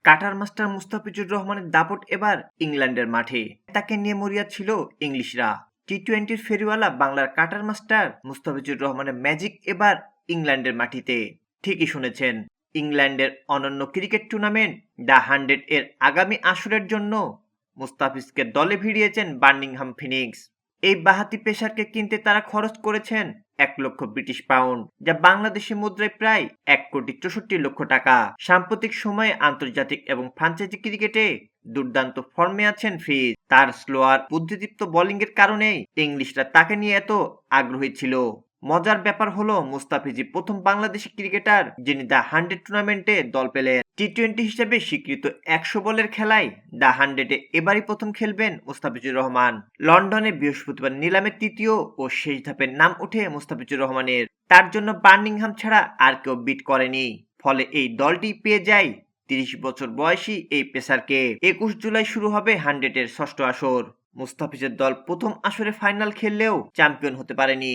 Cutter master Mustafizur রহমানের দাপট এবার ইংল্যান্ডের মাঠে। তাকে নিয়ে মরিয়া ছিল ইংলিশরা। টি-টোয়েন্টির ফেরিওয়ালা বাংলার কাটার মাস্টার মুস্তাফিজুর রহমানের ম্যাজিক এবার ইংল্যান্ডের মাটিতে। ঠিকই শুনেছেন, ইংল্যান্ডের অনন্য ক্রিকেট টুর্নামেন্ট দ্য 100 এর আগামী আসরের জন্য মুস্তাফিজকে দলে ভিড়িয়েছেন বার্মিংহাম ফিনিক্স। এই বাঁহাতি পেসারকে কিনতে তারা খরচ করেছেন 1 লক্ষ ব্রিটিশ পাউন্ড, যা বাংলাদেশি মুদ্রায় প্রায় 1,64,00,000 টাকা। সাম্প্রতিক সময়ে আন্তর্জাতিক এবং ফ্রাঞ্চাইজি ক্রিকেটে দুর্দান্ত ফর্মে আছেন ফিজ। তার স্লোয়ার বুদ্ধিদীপ্ত বোলিংয়ের কারণেই ইংলিশরা তাকে নিয়ে এত আগ্রহী ছিল। মজার ব্যাপার হলো, মুস্তাফিজই প্রথম বাংলাদেশি ক্রিকেটার যিনি দ্য 100 টুর্নামেন্টে দল পেলেন। টি-টোয়েন্টি হিসেবে স্বীকৃত 100 বলের খেলায় দ্য 100-এ এবারই প্রথম খেলবেন মুস্তাফিজুর রহমান। লন্ডনে বৃহস্পতিবার নিলামের তৃতীয় ও শেষ ধাপের নাম ওঠে মুস্তাফিজুর রহমানের। তার জন্য বার্মিংহাম ছাড়া আর কেউ বিট করেনি। ফলে এই দলটি পেয়ে যায় 30 বছর বয়সী এই পেসারকে। 21 জুলাই শুরু হবে 100-এর ষষ্ঠ আসর। মুস্তাফিজের দল প্রথম আসরে ফাইনাল খেললেও চ্যাম্পিয়ন হতে পারেনি।